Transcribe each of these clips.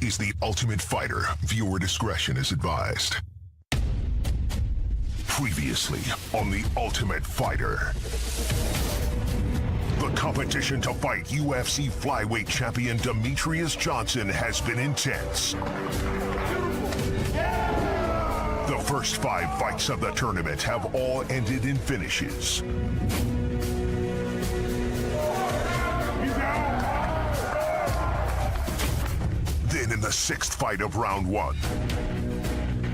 This is The Ultimate Fighter. Viewer discretion is advised. Previously on The Ultimate Fighter. The competition to fight UFC flyweight champion Demetrious Johnson has been intense. The first 5 fights of the tournament have all ended in finishes. Then in the 6th fight of round 1,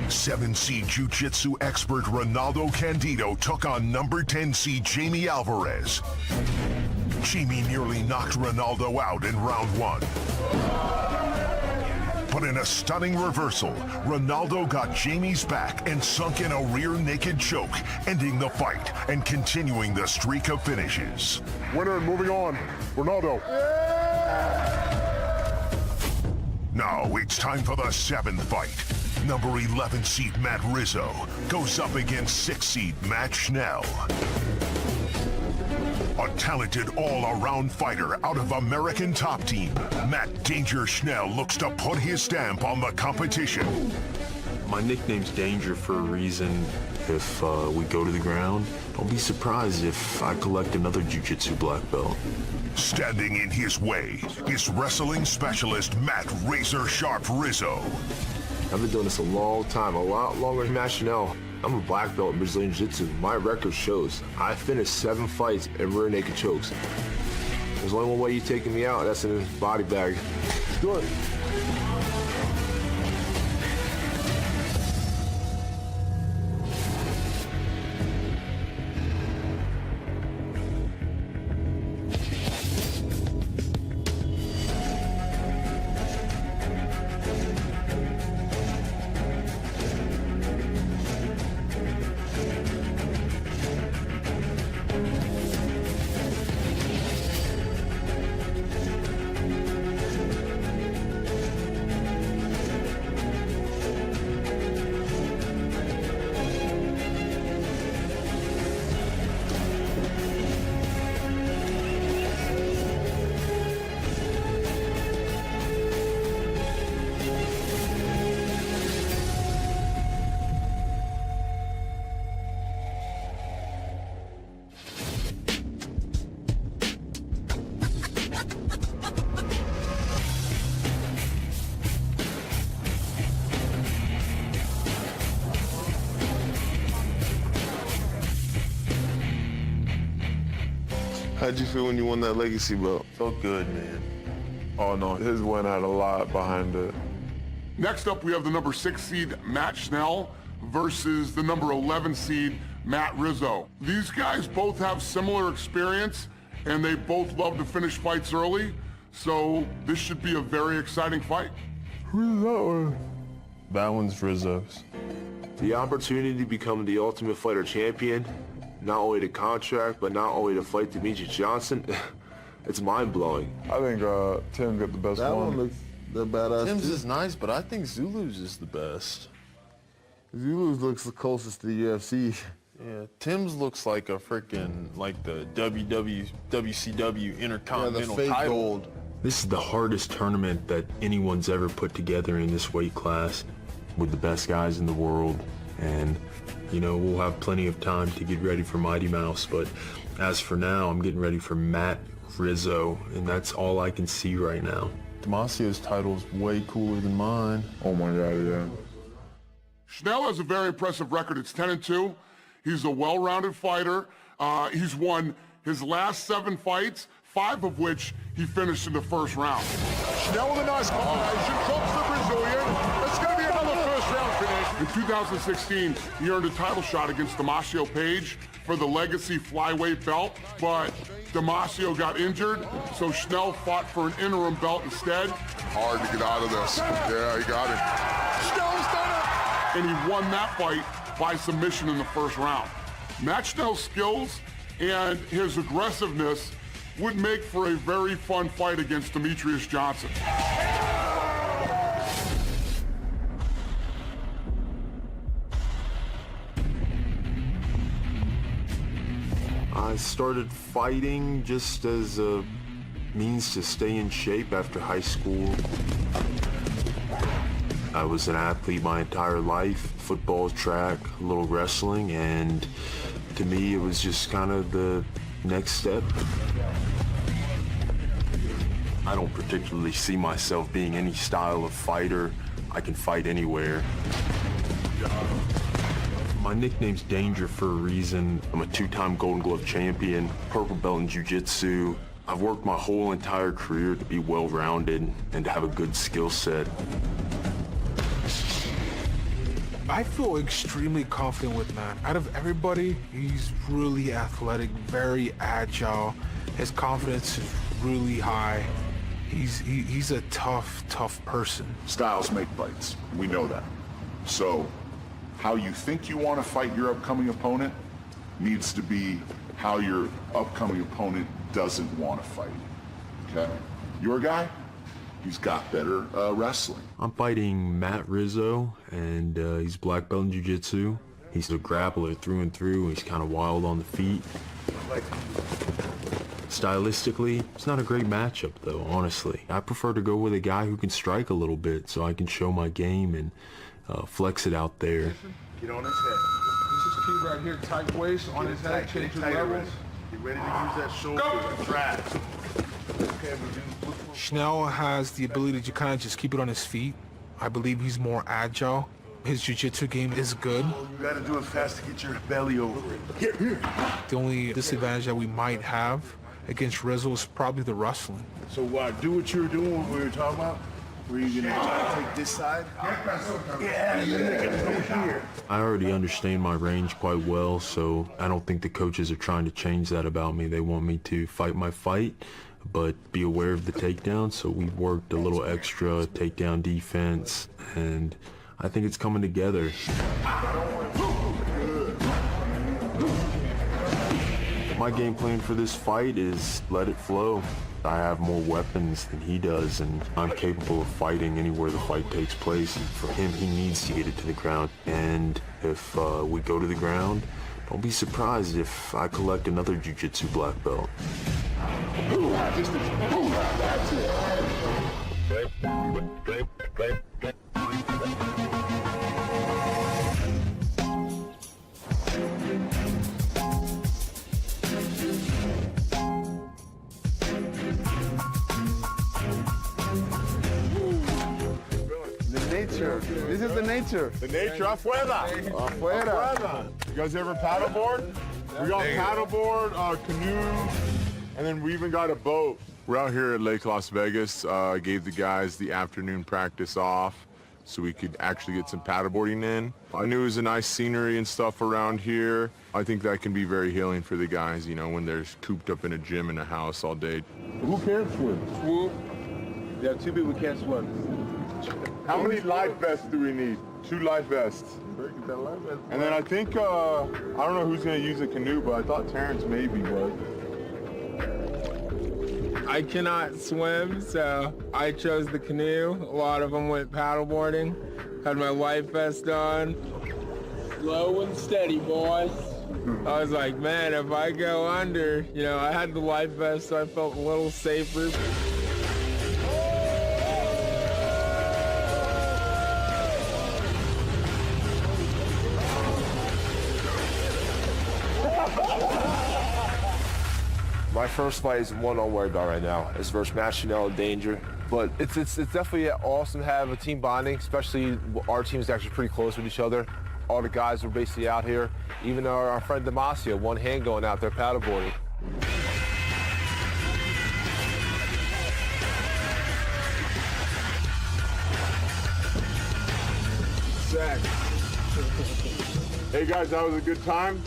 7-seed jiu-jitsu expert Ronaldo Candido took on number 10 seed Jamie Alvarez. Jamie nearly knocked Ronaldo out in round 1. But in a stunning reversal, Ronaldo got Jamie's back and sunk in a rear naked choke, ending the fight and continuing the streak of finishes. Winner and moving on, Ronaldo. Now it's time for the 7th fight. Number 11 seed Matt Rizzo goes up against 6 seed Matt Schnell. A talented all-around fighter out of American Top Team, Matt Danger Schnell looks to put his stamp on the competition. My nickname's Danger for a reason. If we go to the ground, don't be surprised if I collect another jiu-jitsu black belt. Standing in his way is wrestling specialist Matt Razor Sharp Rizzo. I've been doing this a long time, a lot longer than Matt Schnell. I'm a black belt in Brazilian Jiu-Jitsu. My record shows I finished 7 fights in rear naked chokes. There's only one way you're taking me out, that's in a body bag. Do it. How'd you feel when you won that legacy belt? Felt good, man. Oh no, his win had a lot behind it. Next up, we have the number 6 seed Matt Schnell versus the number 11 seed Matt Rizzo. These guys both have similar experience, and they both love to finish fights early, so this should be a very exciting fight. Who's that one? That one's Rizzo's. The opportunity to become the Ultimate Fighter champion, not only the contract, but not only to fight Demetrious Johnson, it's mind-blowing. I think Tim got the best That one. one looks the badass. Tim's is nice, but I think Zulu's is the best. Zulu's looks the closest to the UFC. Yeah, Tim's looks like a freaking, like the WCW Intercontinental fake title. gold. This is the hardest tournament that anyone's ever put together in this weight class with the best guys in the world. And, you know, we'll have plenty of time to get ready for Mighty Mouse. But as for now, I'm getting ready for Matt Rizzo, and that's all I can see right now. Damasio's title's way cooler than mine. Oh my God, yeah. Schnell has a very impressive record. It's 10-2. He's a well-rounded fighter. He's won his last 7 fights, 5 of which he finished in the first round. Schnell with a nice combination, drops the Brazilian. It's going to be another first-round finish. In 2016, he earned a title shot against Damasio Page for the Legacy Flyweight belt, but Damasio got injured, so Schnell fought for an interim belt instead. Hard to get out of this. Yeah, he got it. Schnell's done it. And he won that fight by submission in the first round. Matt Schnell's skills and his aggressiveness would make for a very fun fight against Demetrious Johnson. I started fighting just as a means to stay in shape after high school. I was an athlete my entire life, football, track, a little wrestling, and to me it was just kind of the next step. I don't particularly see myself being any style of fighter. I can fight anywhere. My nickname's Danger for a reason. I'm a 2-time Golden Glove champion, purple belt in jiu-jitsu. I've worked my whole entire career to be well-rounded and to have a good skill set. I feel extremely confident with Matt. Out of everybody, he's really athletic, very agile. His confidence is really high. He's a tough person. Styles make fights. We know that. So, how you think you want to fight your upcoming opponent needs to be how your upcoming opponent doesn't want to fight. Okay? Your guy, he's got better wrestling. I'm fighting Matt Rizzo, and he's black belt in jiu-jitsu. He's a grappler through and through. He's kind of wild on the feet. Stylistically, it's not a great matchup, though, honestly. I prefer to go with a guy who can strike a little bit so I can show my game and flex it out there. Get on his head. This is key right here. Tight waist on his head. Change your levels. Get ready to use that shoulder to drag. Okay, Schnell has the ability to kind of just keep it on his feet. I believe he's more agile. His jiu-jitsu game is good. you gotta do it fast to get your belly over it. Here. The only disadvantage that we might have against Rizzo is probably the wrestling. So do what you were doing, what we were talking about. Were you gonna try to take this side? Yeah, and then they can go here. I already understand my range quite well, so I don't think the coaches are trying to change that about me. They want me to fight my fight, but be aware of the takedown, so we worked a little extra takedown defense, and I think it's coming together. My game plan for this fight is let it flow. I have more weapons than he does, and I'm capable of fighting anywhere the fight takes place. And for him, he needs to get it to the ground. And if we go to the ground, don't be surprised if I collect another jiu-jitsu black belt. Nature. This is the nature. The nature, afuera. Afuera. You guys ever paddleboard? We got paddleboard, canoe, and then we even got a boat. We're out here at Lake Las Vegas. Gave the guys the afternoon practice off so we could actually get some paddleboarding in. I knew it was a nice scenery and stuff around here. I think that can be very healing for the guys, you know, when they're cooped up in a gym in a house all day. Who can't swim? Swoop. There are 2 people who can't swim. How many life vests do we need? 2 life vests. And then I think, I don't know who's gonna use a canoe, but I thought Terrence maybe would. I cannot swim, so I chose the canoe. A lot of them went paddleboarding. Had my life vest on. Slow and steady, boys. I was like, man, if I go under, you know, I had the life vest, so I felt a little safer. My first fight is one I'm worried about right now. It's versus Matt Schnell of Danger. But it's definitely awesome to have a team bonding, especially our team is actually pretty close with each other. All the guys are basically out here. Even our friend Damasio, one hand going out there paddleboarding. Zach. Hey guys, that was a good time.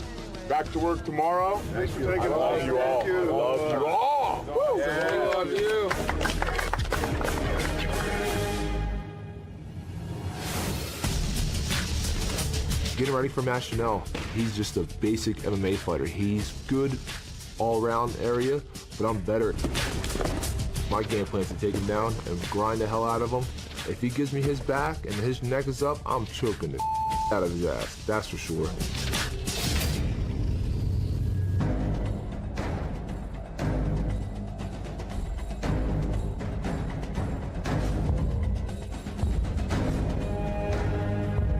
Back to work tomorrow. Thanks for taking the love you all. I love you all. Woo. Yeah, we love you. Getting ready for Matt Schnell. He's just a basic MMA fighter. He's good all-around area, but I'm better. My game plan is to take him down and grind the hell out of him. If he gives me his back and his neck is up, I'm choking the out of his ass. That's for sure.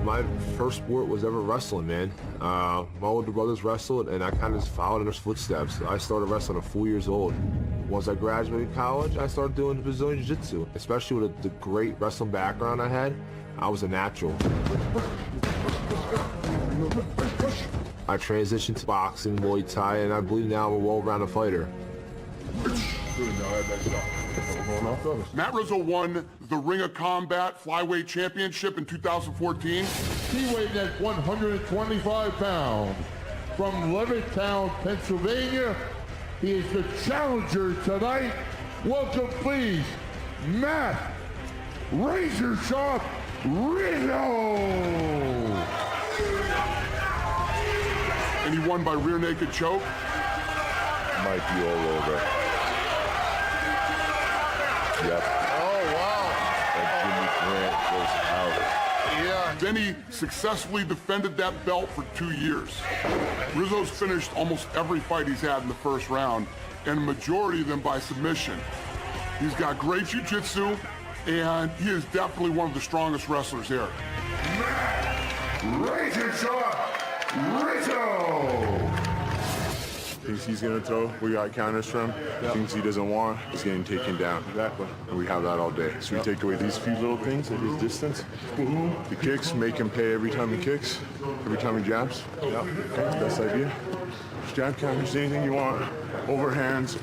My first sport was ever wrestling, man. My older brothers wrestled, and I kind of just followed in their footsteps. I started wrestling at 4 years old. Once I graduated college, I started doing Brazilian Jiu-Jitsu. Especially with the great wrestling background I had, I was a natural. I transitioned to boxing, Muay Thai, and I believe now I'm a well-rounded fighter. Matt Rizzo won the Ring of Combat Flyweight Championship in 2014. He weighed at 125 pounds. From Levittown, Pennsylvania, he is the challenger tonight. Welcome, please, Matt Razor Sharp Rizzo. And he won by rear naked choke. Might be all over. Yep. Oh, wow. And Jimmy Grant goes out. Yeah. Then he successfully defended that belt for 2 years. Rizzo's finished almost every fight he's had in the first round, and a majority of them by submission. He's got great jiu-jitsu, and he is definitely one of the strongest wrestlers here. Razor Sharp Rizzo. Things he's gonna throw, we got counters from. Things he doesn't want, he's getting taken down. Exactly. And we have that all day. So we take away these few little things at his distance. The kicks, make him pay every time he kicks, every time he jabs. Okay, best idea. Jab counters, anything you want. Overhands.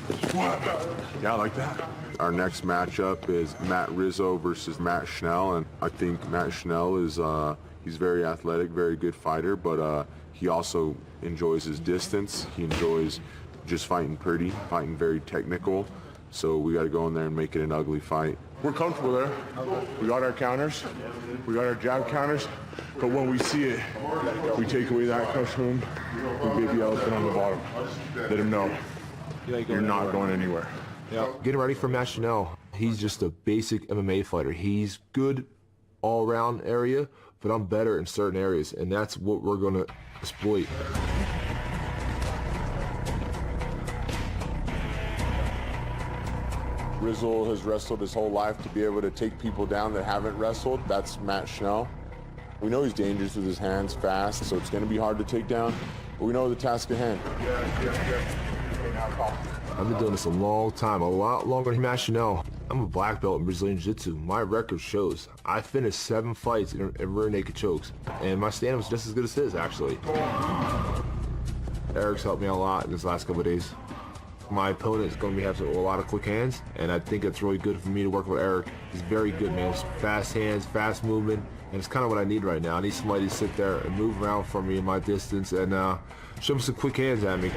Yeah, like that. Our next matchup is Matt Rizzo versus Matt Schnell, and I think Matt Schnell is he's very athletic, very good fighter, but he also enjoys his distance. He enjoys just fighting pretty, fighting very technical. So we got to go in there and make it an ugly fight. We're comfortable there. We got our counters. We got our jab counters. But when we see it, we take away that crush from him. We baby elephant on the bottom. Let him know you're not going anywhere. Getting ready for Matt Schnell. He's just a basic MMA fighter. He's good all-around area, but I'm better in certain areas, and that's what we're going to exploit. Rizzo has wrestled his whole life. To be able to take people down that haven't wrestled, that's Matt Schnell. We know he's dangerous with his hands, fast, so it's going to be hard to take down, but we know the task at hand. I've been doing this a long time, a lot longer than Matt Schnell. I'm a black belt in Brazilian Jiu-Jitsu. My record shows I finished 7 fights in rear naked chokes, and my stand-up's just as good as his, actually. Eric's helped me a lot in this last couple of days. My opponent is going to have a lot of quick hands, and I think it's really good for me to work with Eric. He's very good, man. With fast hands, fast movement, and it's kind of what I need right now. I need somebody to sit there and move around for me in my distance and show him some quick hands at me.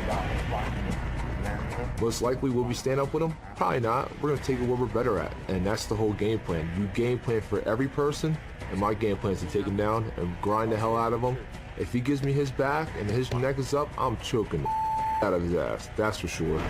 Most likely, will we stand up with him? Probably not. We're going to take it where we're better at, and that's the whole game plan. You game plan for every person, and my game plan is to take him down and grind the hell out of him. If he gives me his back and his neck is up, I'm choking the out of his ass. That's for sure.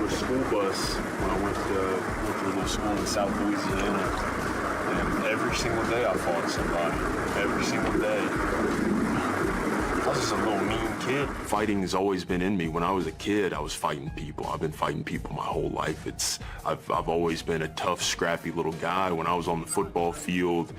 School bus when I went to a little school in South Louisiana, and every single day I fought somebody. Every single day. I was just a little mean kid. Fighting has always been in me. When I was a kid, I was fighting people. I've been fighting people my whole life. I've always been a tough, scrappy little guy. When I was on the football field,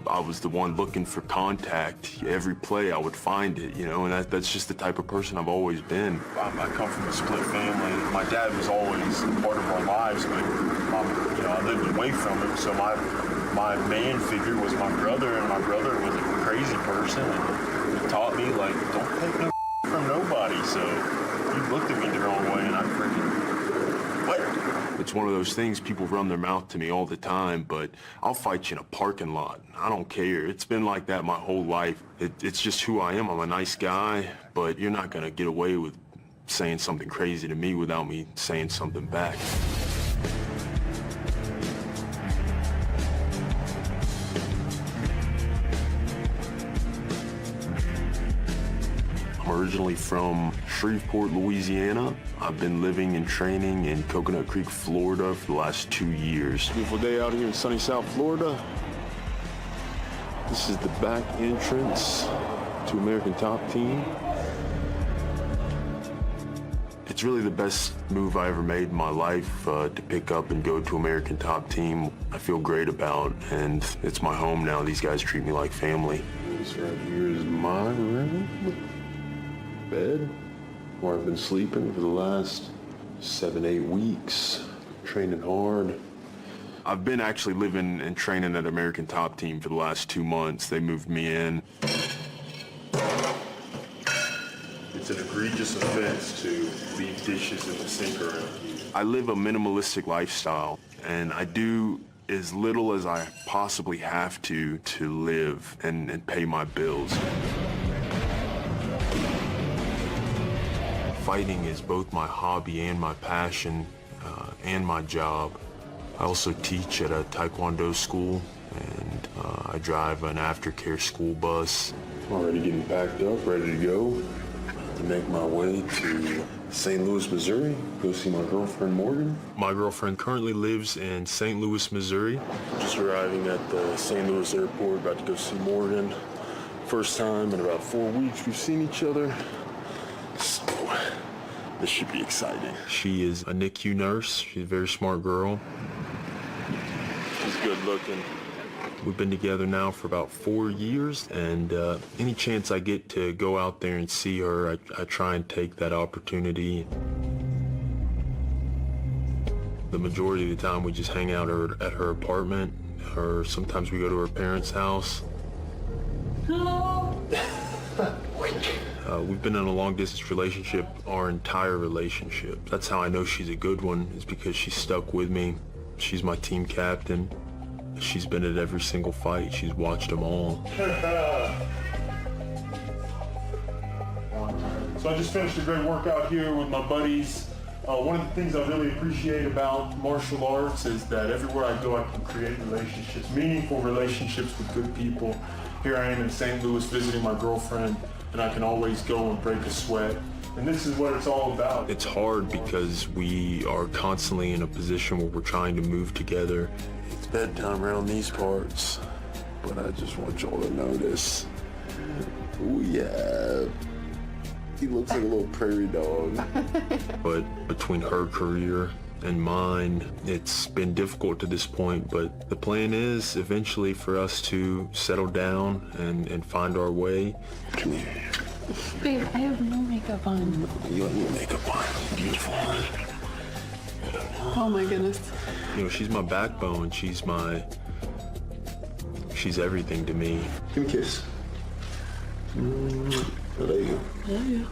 I was the one looking for contact. Every play, I would find it, you know, and that's just the type of person I've always been. I come from a split family. My dad was always part of our lives, but I lived away from him, so my man figure was my brother, and my brother was a crazy person, and he taught me, like, don't take no from nobody, so he looked at me the wrong way, and I freaking, what? It's one of those things, people run their mouth to me all the time, but I'll fight you in a parking lot. I don't care. It's been like that my whole life. It's just who I am. I'm a nice guy, but you're not going to get away with saying something crazy to me without me saying something back. I'm originally from Shreveport, Louisiana. I've been living and training in Coconut Creek, Florida for the last 2 years. Beautiful day out here in sunny South Florida. This is the back entrance to American Top Team. It's really the best move I ever made in my life, to pick up and go to American Top Team. I feel great about, and it's my home now. These guys treat me like family. This right here is my room, bed, where I've been sleeping for the last 7-8 weeks, training hard. I've been actually living and training at American Top Team for the last 2 months. They moved me in. It's an egregious offense to leave dishes in the sink around here. I live a minimalistic lifestyle, and I do as little as I possibly have to live and pay my bills. Fighting is both my hobby and my passion, and my job. I also teach at a Taekwondo school, and I drive an aftercare school bus. Already getting packed up, ready to go. To make my way to St. Louis, Missouri, go see my girlfriend, Morgan. My girlfriend currently lives in St. Louis, Missouri. Just arriving at the St. Louis airport, about to go see Morgan. First time in about 4 weeks we've seen each other. So, this should be exciting. She is a NICU nurse. She's a very smart girl. She's good looking. We've been together now for about 4 years, and any chance I get to go out there and see her, I try and take that opportunity. The majority of the time we just hang out at her apartment, or sometimes we go to her parents' house. We've been in a long-distance relationship our entire relationship. That's how I know she's a good one, is because she's stuck with me. She's my team captain. She's been at every single fight. She's watched them all. So I just finished a great workout here with my buddies. One of the things I really appreciate about martial arts is that everywhere I go I can create relationships, meaningful relationships with good people. Here I am in St. Louis visiting my girlfriend, and I can always go and break a sweat. And this is what it's all about. It's hard because we are constantly in a position where we're trying to move together. It's bedtime around these parts, but I just want y'all to notice. Oh yeah, he looks like a little prairie dog. But between her career and mine, it's been difficult to this point, but the plan is eventually for us to settle down and find our way. Come here. Babe, I have no makeup on. You have no makeup on. Beautiful. Oh my goodness. You know, she's my backbone. She's everything to me. Give me a kiss. I love you. I love you.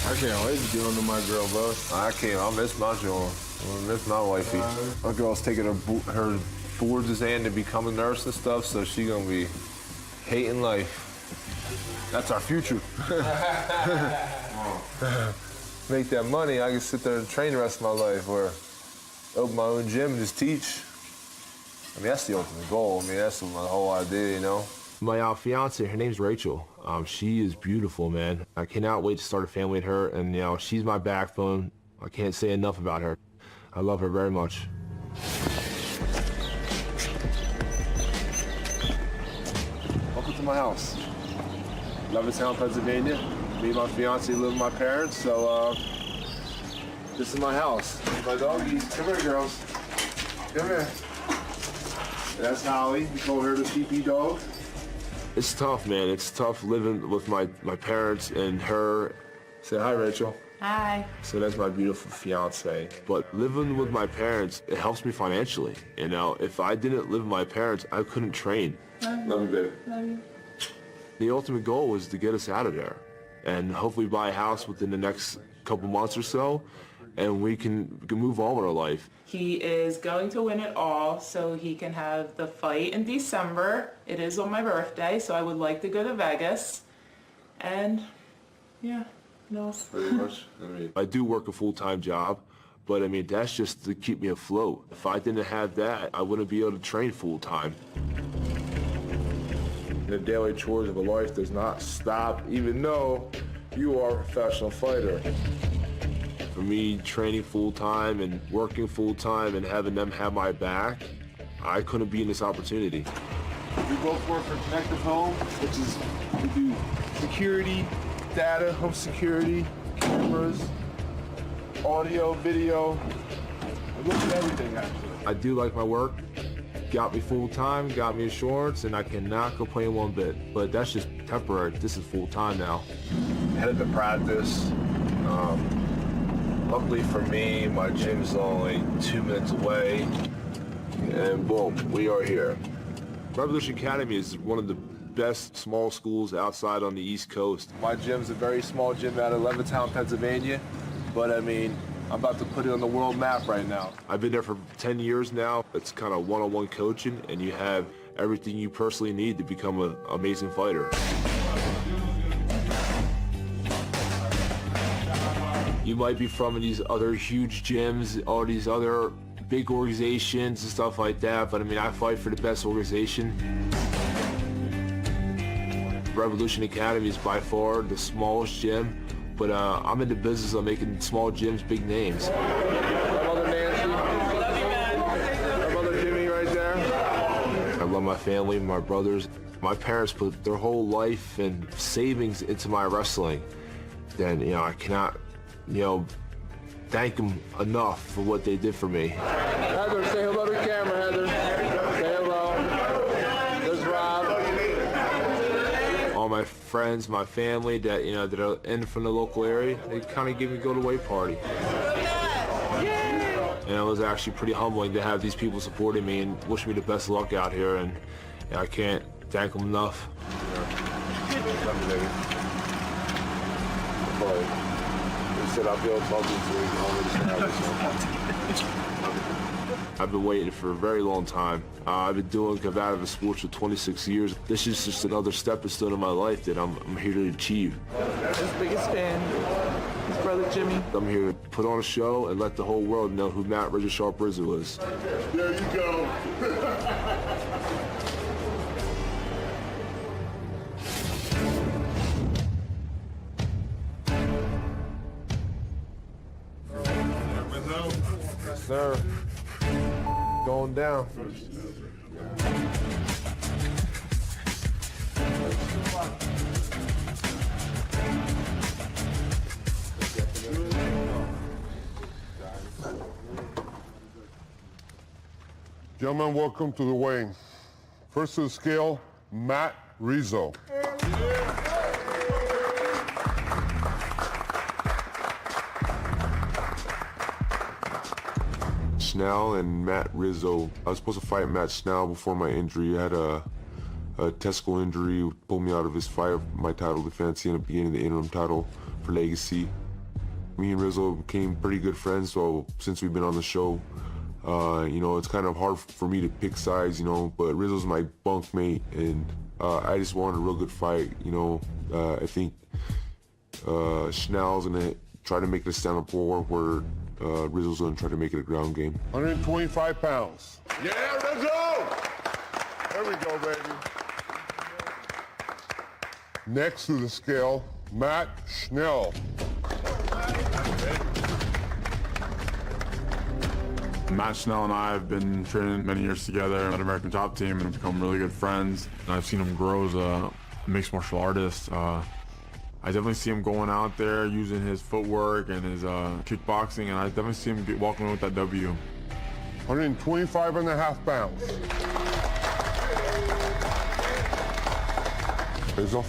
I can't wait to get on to my girl, bro. I can't. I'll miss my joint. I'll miss my wifey. My girl's taking her boards exam to become a nurse and stuff, so she gonna be hating life. That's our future. Make that money, I can sit there and train the rest of my life, or open my own gym and just teach. I mean, that's the ultimate goal. I mean, that's my whole idea, you know? My fiance, her name's Rachel. She is beautiful, man. I cannot wait to start a family with her, and you know, she's my backbone. I can't say enough about her. I love her very much. Welcome to my house. Levittown, Pennsylvania. Me and my fiance live with my parents, so this is my house. My doggies. Come here, girls. Come here. That's Holly. We call her the PP dog. It's tough, man. It's tough living with my parents and her. Say hi, Rachel. Hi. So that's my beautiful fiance. But living with my parents, it helps me financially. You know, if I didn't live with my parents, I couldn't train. Love you, baby. Love you. The ultimate goal was to get us out of there and hopefully buy a house within the next couple months or so, and we can move on with our life. He is going to win it all so he can have the fight in December. It is on my birthday, so I would like to go to Vegas. And yeah, no. Pretty much. I do work a full-time job, but I mean, that's just to keep me afloat. If I didn't have that, I wouldn't be able to train full-time. The daily chores of a life does not stop, even though You are a professional fighter. For me, training full-time and working full-time and having them have my back, I couldn't be in this opportunity. We both work for Connective Home, which is, we do security, data, home security, cameras, audio, video. We look at everything, actually. I do like my work. Got me full-time, got me insurance, and I cannot complain one bit. But that's just temporary. This is full-time now. Headed to practice. Luckily for me, my gym's only 2 minutes away. And boom, we are here. Revolution Academy is one of the best small schools outside on the East Coast. My gym's a very small gym out of Levittown, Pennsylvania. But I mean, I'm about to put it on the world map right now. I've been there for 10 years now. It's kind of one-on-one coaching, and you have everything you personally need to become an amazing fighter. You might be from these other huge gyms, all these other big organizations and stuff like that, but I mean, I fight for the best organization. Revolution Academy is by far the smallest gym, but I'm in the business of making small gyms big names. My mother Nancy, my brother Jimmy right there. I love my family, my brothers. My parents put their whole life and savings into my wrestling. Then, you know, I cannot, you know, thank them enough for what they did for me. Heather, say hello to the camera, Heather. Say hello. There's Rob. All my friends, my family that, you know, that are in from the local area, they kind of give me a go-away party. And it was actually pretty humbling to have these people supporting me and wishing me the best of luck out here, and I can't thank them enough. I'll be able to talk to you I've been waiting for a very long time. I've been doing combative sports for 26 years. This is just another stepping stone in my life that I'm here to achieve. His biggest fan, his brother Jimmy. I'm here to put on a show and let the whole world know who Matt Razor Sharp Rizzo is. There you go. Sir, going down. Gentlemen, welcome to the weigh-in. First to the scale, Matt Rizzo. Snell and Matt Rizzo. I was supposed to fight Matt Snell before my injury. I had a testicle injury, pulled me out of his fight, my title defense. He ended up getting the interim title for Legacy. Me and Rizzo became pretty good friends, so since we've been on the show, you know, it's kind of hard for me to pick sides, you know, but Rizzo's my bunkmate, and I just wanted a real good fight, you know. I think Snell's gonna try to make it a stand-up war where Rizzo's gonna try to make it a ground game. 125 pounds. Yeah, Rizzo! There we go, baby. Next to the scale, Matt Schnell. Matt Schnell and I have been training many years together at American Top Team and have become really good friends. And I've seen him grow as a mixed martial artist. I definitely see him going out there using his footwork and his kickboxing, and I definitely see him walking away with that W. 125.5 pounds. Rizzo.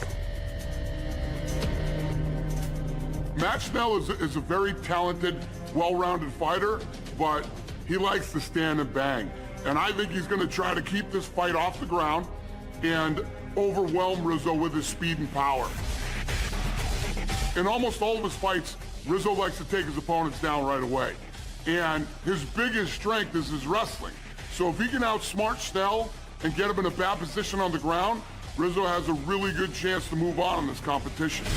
Matt Schnell is a very talented, well-rounded fighter, but he likes to stand and bang. And I think he's going to try to keep this fight off the ground and overwhelm Rizzo with his speed and power. In almost all of his fights, Rizzo likes to take his opponents down right away. And his biggest strength is his wrestling. So if he can outsmart Schnell and get him in a bad position on the ground, Rizzo has a really good chance to move on in this competition.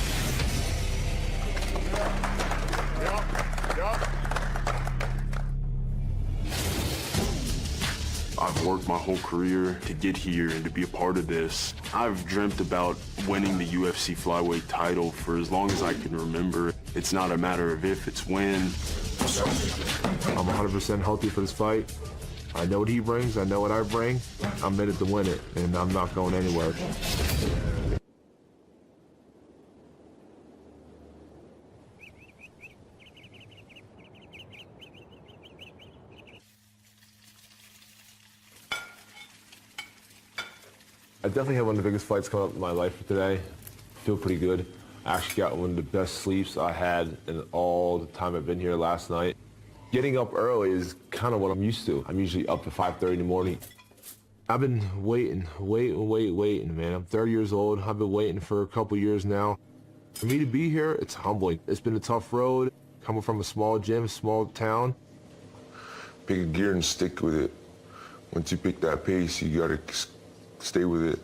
I've worked my whole career to get here and to be a part of this. I've dreamt about winning the UFC flyweight title for as long as I can remember. It's not a matter of if, it's when. I'm 100% healthy for this fight. I know what he brings, I know what I bring. I'm in it to win it, and I'm not going anywhere. I definitely had one of the biggest fights coming up in my life for today. Feel pretty good. I actually got one of the best sleeps I had in all the time I've been here last night. Getting up early is kind of what I'm used to. I'm usually up at 5:30 in the morning. I've been waiting, man. I'm 30 years old. I've been waiting for a couple years now. For me to be here, it's humbling. It's been a tough road, coming from a small gym, small town. Pick a gear and stick with it. Once you pick that pace, you gotta stay with it.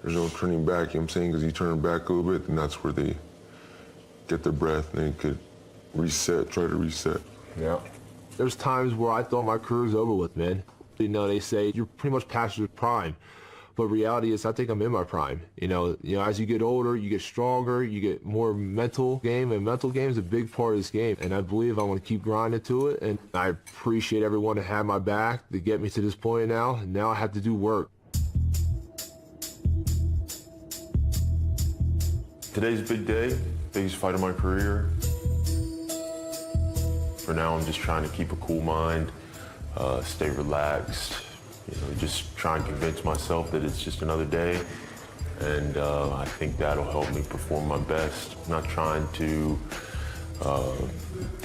There's no turning back, you know what I'm saying? Because you turn back a little bit, and that's where they get their breath, and they could reset, try to reset. Yeah. There's times where I thought my career's over with, man. You know, they say you're pretty much past your prime. But reality is, I think I'm in my prime. You know, as you get older, you get stronger, you get more mental game, and mental game is a big part of this game. And I believe I want to keep grinding to it, and I appreciate everyone that had my back to get me to this point now. And now I have to do work. Today's a big day, biggest fight of my career. For now, I'm just trying to keep a cool mind, stay relaxed, just try and convince myself that it's just another day. And I think that'll help me perform my best. I'm not trying to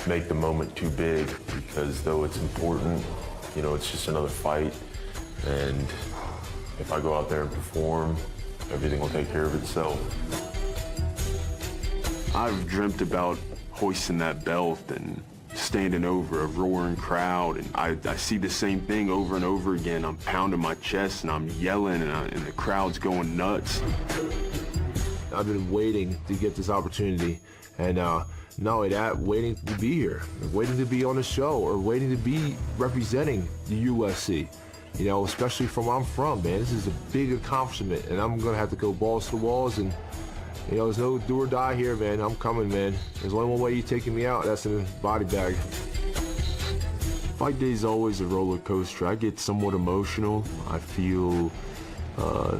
make the moment too big, because though it's important, it's just another fight. And if I go out there and perform, everything will take care of itself. I've dreamt about hoisting that belt and standing over a roaring crowd, and I see the same thing over and over again. I'm pounding my chest and I'm yelling, and the crowd's going nuts. I've been waiting to get this opportunity, and not only that, waiting to be here, waiting to be on the show, or waiting to be representing the UFC. Especially from where I'm from, man. This is a big accomplishment, and I'm gonna have to go balls to the walls, and there's no do or die here, man. I'm coming, man. There's only one way you're taking me out. That's in a body bag. Fight day's always a roller coaster. I get somewhat emotional. I feel I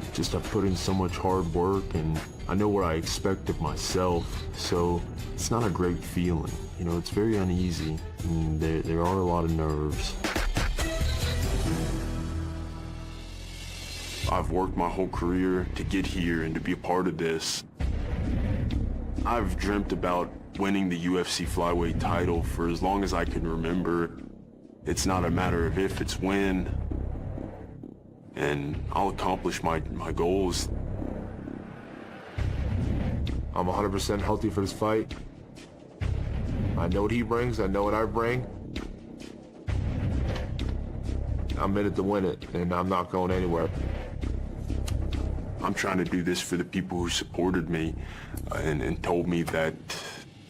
put in so much hard work, and I know what I expect of myself. So it's not a great feeling. It's very uneasy, and there are a lot of nerves. I've worked my whole career to get here and to be a part of this. I've dreamt about winning the UFC flyweight title for as long as I can remember. It's not a matter of if, it's when. And I'll accomplish my goals. I'm 100% healthy for this fight. I know what he brings, I know what I bring. I'm in it to win it, and I'm not going anywhere. I'm trying to do this for the people who supported me and told me that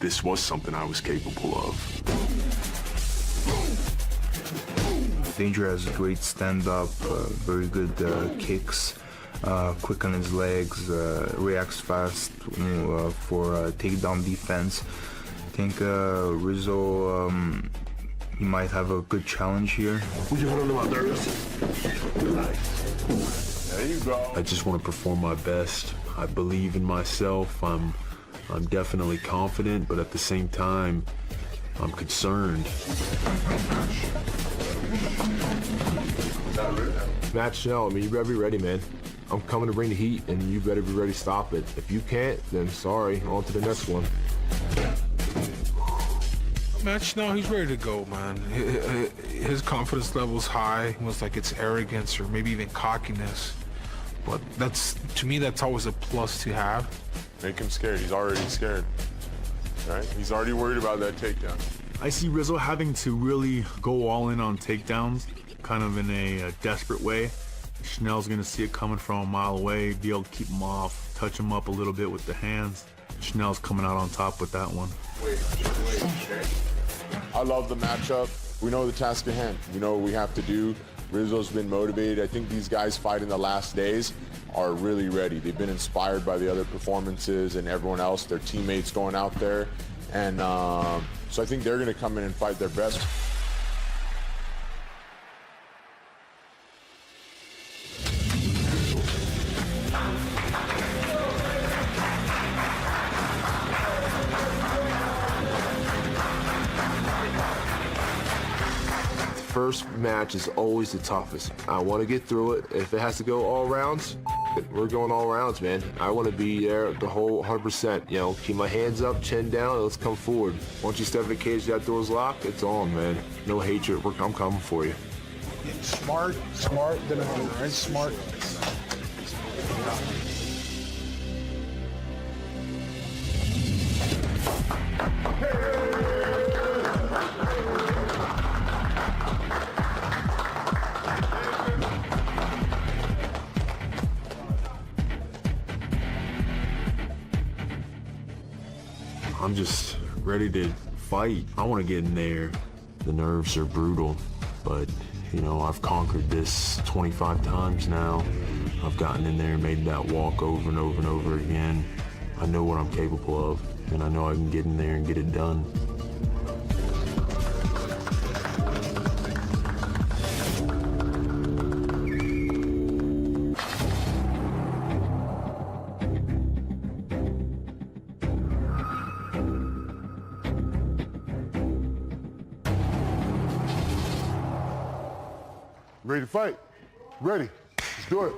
this was something I was capable of. Danger has great stand-up, very good kicks, quick on his legs, reacts fast for takedown defense. I think Rizzo he might have a good challenge here. Would you hold on to my nerves? There you go. I just want to perform my best. I believe in myself. I'm definitely confident, but at the same time, I'm concerned. Match now. You better be ready, man. I'm coming to bring the heat, and you better be ready to stop it. If you can't, then sorry. On to the next one. Match now, he's ready to go, man. His confidence level's high. Almost like it's arrogance or maybe even cockiness. But to me, that's always a plus to have. Make him scared. He's already scared. Right? He's already worried about that takedown. I see Rizzo having to really go all in on takedowns, kind of in a desperate way. Chanel's gonna see it coming from a mile away, be able to keep him off, touch him up a little bit with the hands. Chanel's coming out on top with that one. I love the matchup. We know the task at hand. We know what we have to do. Rizzo's been motivated. I think these guys fighting the last days are really ready. They've been inspired by the other performances and everyone else, their teammates going out there. And so I think they're gonna come in and fight their best. First match is always the toughest. I want to get through it. If it has to go all rounds, we're going all rounds, man. I want to be there the whole 100%. You know, keep my hands up, chin down, and let's come forward. Once you step in the cage, that door's locked, it's on, man. No hatred. I'm coming for you. Smart than a hunter, right? Smart. I'm just ready to fight. I want to get in there. The nerves are brutal, but you know, I've conquered this 25 times now. I've gotten in there and made that walk over and over and over again. I know what I'm capable of, and I know I can get in there and get it done. Ready to fight? Ready. Let's do it.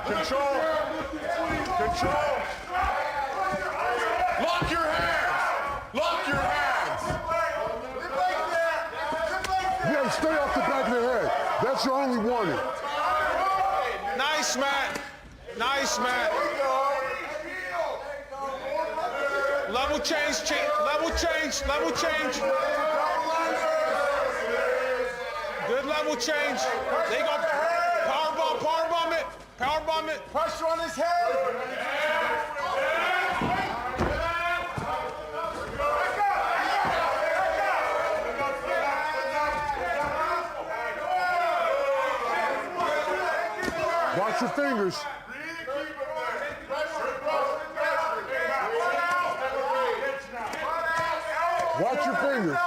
Control. Control. Lock your hands. Lock your hands. Yeah, stay off the back of the head. That's your only warning. Nice, Matt. Nice, Matt. Level change, level change, level change. Good level change. There you go. Powerbomb it. Powerbomb it. Pressure on his head. Watch your fingers. Watch your fingers.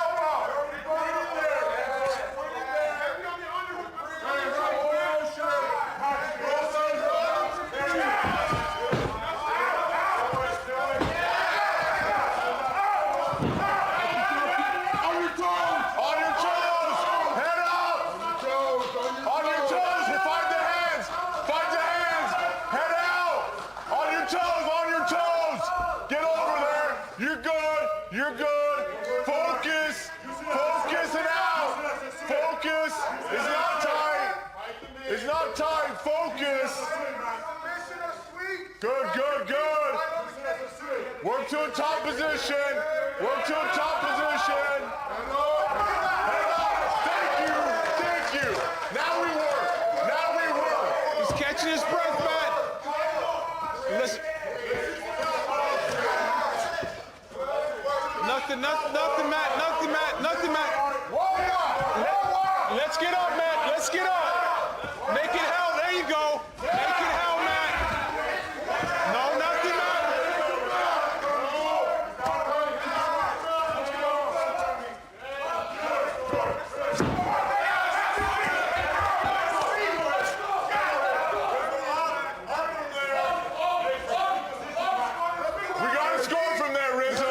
You're good. Focus. Focus and out. Focus. It's not tight. It's not tight. Focus. Good, good, good. Work to a top position. Work to a top position. Thank you. Thank you. Now we work. Now we work. He's catching his breath, Matt. Listen. Nothing, Matt. Let's get up, Matt. Let's get up. Make it hell. There you go. Make it hell, Matt. No, nothing, Matt. We got to score from there, Rizzo.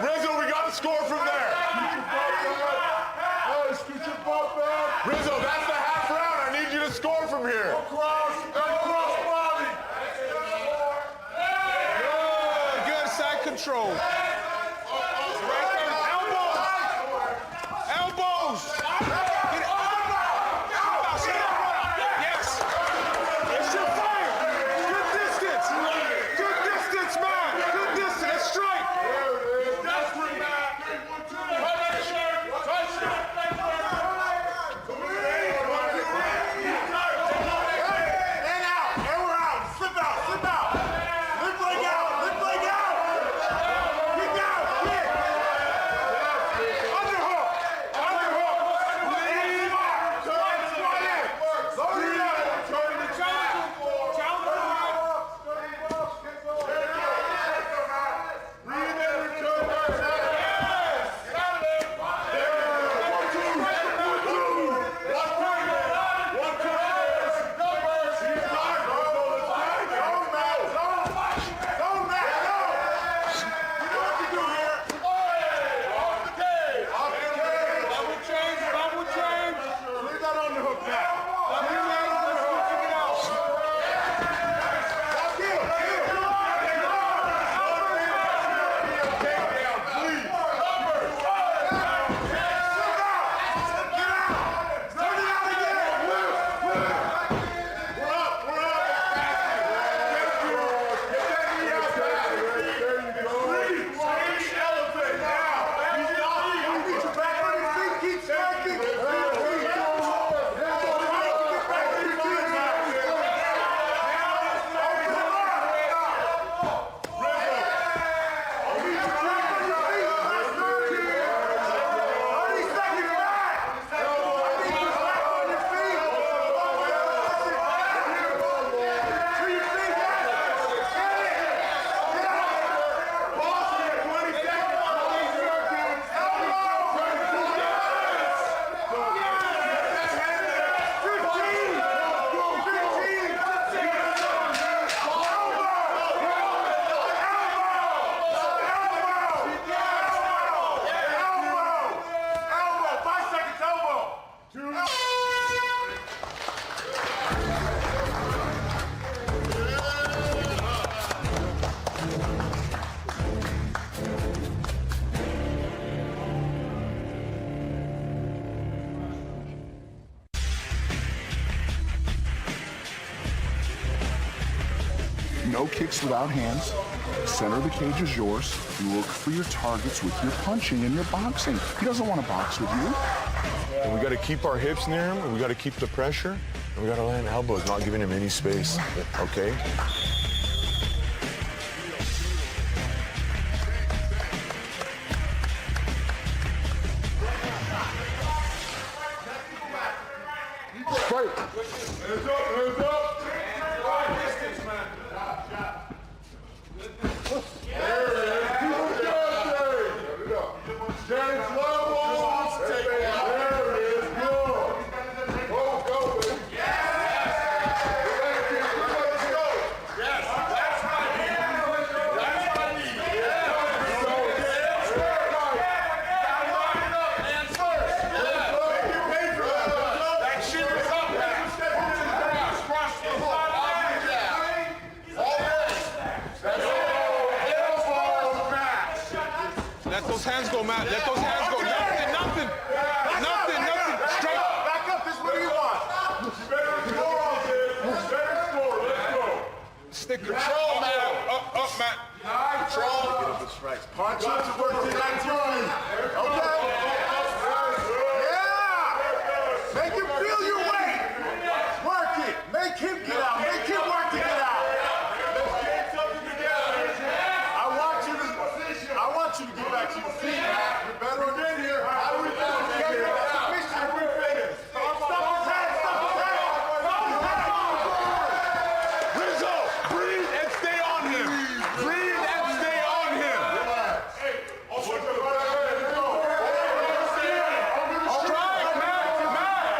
Rizzo, we got to score from there. Rizzo, that's the half round. I need you to score from here. Good side control. Elbows. Yes. It's your fire. Good distance. Good distance, man. Good distance. Strike. No kicks without hands. Center of the cage is yours. Look for your targets with your punching and your boxing. He doesn't want to box with you. And we got to keep our hips near him, and we got to keep the pressure, and we got to land elbows, not giving him any space, okay? Fight! Hands up, hands up! Distance, man. There it is. Dance levels. There it is. Good. Go, baby. Yes! Let's go. Yes, that's my knee. That's my knee. Yes. Line up. Hands first. Yes. Make you pay for that. That shit is up, man. Cross the front. All this. That's all. Let those hands go, Matt. Let those hands go. Nothing. Straight. Back up. This is what you want. Better score on this. Better score. Let's go. Stick control, Matt. Up, Matt. Control. Get up the strikes. Punch up to work to that turn. Okay. Yeah. Make him feel your weight. Work it. Make him get out. Make him work to get out. Let's get something together. I want you to get back to your feet, Matt. You're better than here. How do we do it? Submission. We finish. Stop his head. Stop his head. Stop his head. Rizzo, breathe and stay on him. Breathe and stay on him. Hey, I'll switch to the right hand. Let's go. Strike, Matt.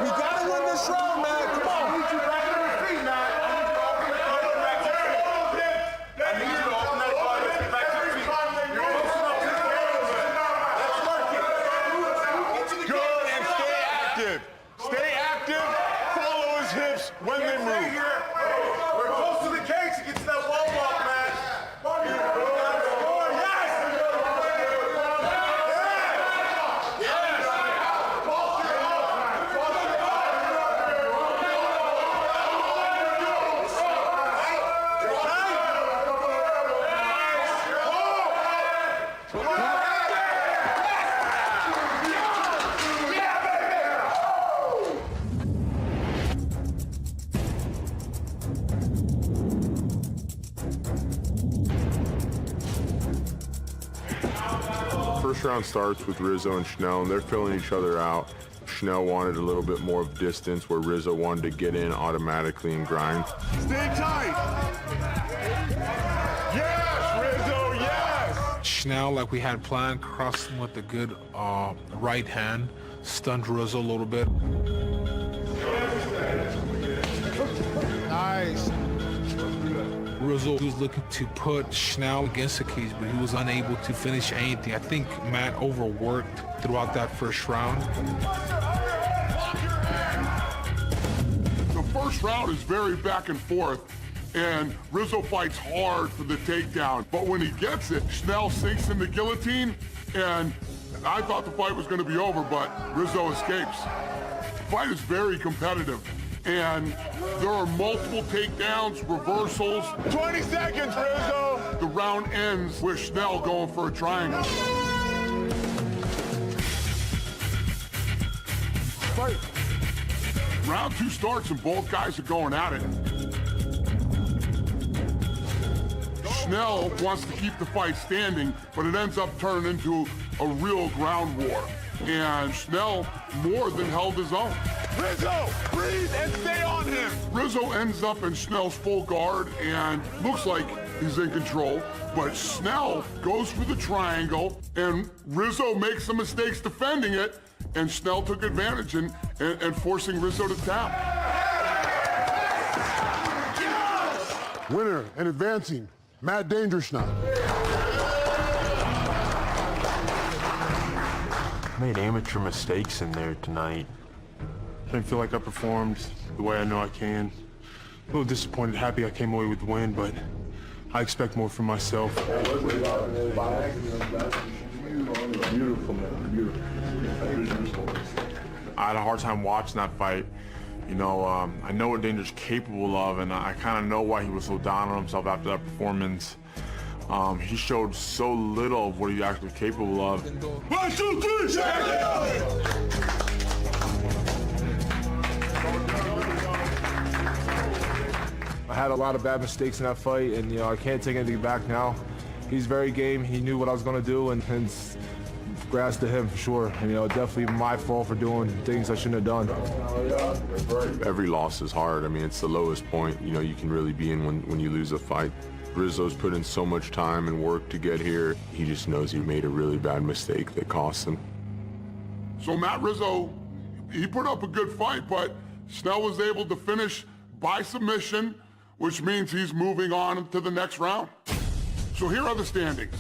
We gotta win this round, Matt. Come on. I need you back to your feet, Matt. I need you to open that back to your feet. I need you to open that body back to your feet. You're loosening up his hands. Let's work it. Good, and stay active. Stay active. Follow his hips when they Stay move. here. We're close to the cage to get to that wall walk, Matt. Score, yes! First round starts with Rizzo and Schnell, and they're filling each other out. Schnell wanted a little bit more of distance, where Rizzo wanted to get in automatically and grind. Stay tight. Yes, Rizzo, yes. Schnell, like we had planned, crossed him with a good right hand, stunned Rizzo a little bit. Nice. Rizzo was looking to put Schnell against the cage, but he was unable to finish anything. I think Matt overworked throughout that first round. The first round is very back and forth, and Rizzo fights hard for the takedown. But when he gets it, Schnell sinks in the guillotine, and I thought the fight was going to be over, but Rizzo escapes. The fight is very competitive, and there are multiple takedowns, reversals. 20 seconds, Rizzo. The round ends with Schnell going for a triangle. Fight. Round two starts and both guys are going at it. Schnell wants to keep the fight standing, but it ends up turning into a real ground war. And Schnell more than held his own. Rizzo, breathe and stay on him. Rizzo ends up in Schnell's full guard and looks like he's in control, but Schnell goes for the triangle, and Rizzo makes some mistakes defending it, and Schnell took advantage and forcing Rizzo to tap. Winner and advancing, Matt Dangerschnell. Made amateur mistakes in there tonight. I didn't feel like I performed the way I know I can. A little disappointed, happy I came away with the win, but I expect more from myself. Beautiful, man. Beautiful. I had a hard time watching that fight. You know, I know what Danger's capable of, and I kind of know why he was so down on himself after that performance. He showed so little of what he's actually capable of. 1, 2, 3, check it out! I had a lot of bad mistakes in that fight, and I can't take anything back now. He's very game. He knew what I was going to do, and congrats to him for sure. And, definitely my fault for doing things I shouldn't have done. Every loss is hard. I mean, it's the lowest point, you can really be in when you lose a fight. Rizzo's put in so much time and work to get here. He just knows he made a really bad mistake that cost him. So Matt Rizzo, he put up a good fight, but Snell was able to finish by submission, which means he's moving on to the next round. So here are the standings.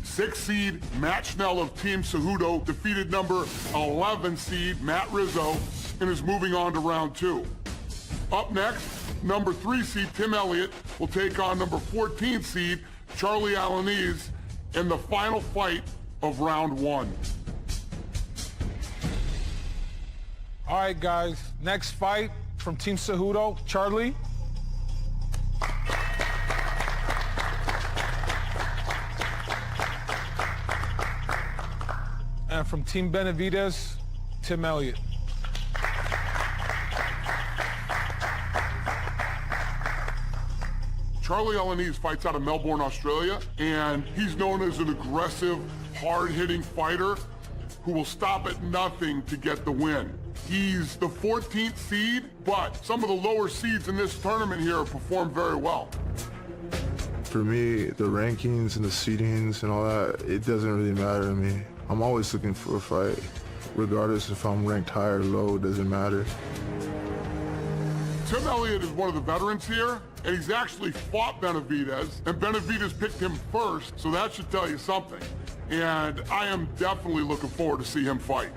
6th seed Matt Schnell of Team Cejudo defeated number 11 seed Matt Rizzo and is moving on to round 2. Up next, number 3 seed Tim Elliott will take on number 14 seed Charlie Alaniz in the final fight of round 1. All right, guys. Next fight from Team Cejudo, Charlie. And from Team Benavidez, Tim Elliott. Charlie Alaniz fights out of Melbourne, Australia, and he's known as an aggressive, hard-hitting fighter who will stop at nothing to get the win. He's the 14th seed, but some of the lower seeds in this tournament here performed very well. For me, the rankings and the seedings and all that, it doesn't really matter to me. I'm always looking for a fight. Regardless if I'm ranked high or low, it doesn't matter. Tim Elliott is one of the veterans here, and he's actually fought Benavidez, and Benavidez picked him first, so that should tell you something. And I am definitely looking forward to see him fight.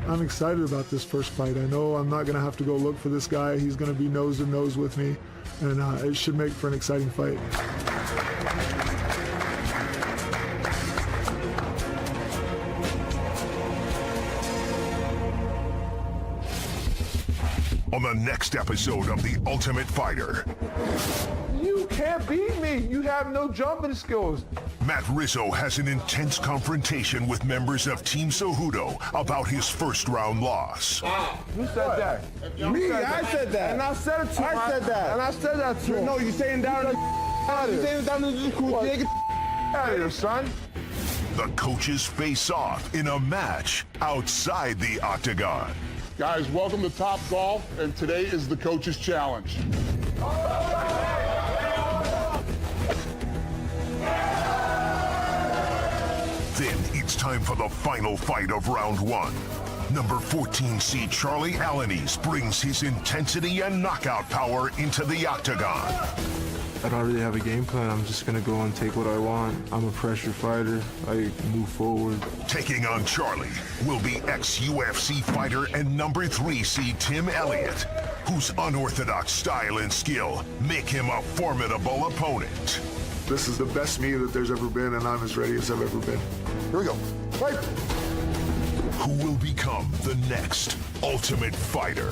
I'm excited about this first fight. I know I'm not going to have to go look for this guy. He's going to be nose to nose with me, and it should make for an exciting fight. On the next episode of The Ultimate Fighter, You can't beat me. You have no jumping skills. Matt Rizzo has an intense confrontation with members of Team Cejudo about his first-round loss. Who said that? Me, I said that. And I said it to I said that. And I said that to him. No, you saying down to You saying down to the cool. Get out of here, son. The coaches face off in a match outside the octagon. Guys, welcome to Top Golf, and today is the Coach's Challenge. Then it's time for the final fight of round 1. Number 14 seed Charlie Alaniz brings his intensity and knockout power into the octagon. I don't really have a game plan. I'm just going to go and take what I want. I'm a pressure fighter. I move forward. Taking on Charlie will be ex-UFC fighter and number 3 seed Tim Elliott, whose unorthodox style and skill make him a formidable opponent. This is the best me that there's ever been, and I'm as ready as I've ever been. Here we go. Fight. Who will become the next Ultimate Fighter?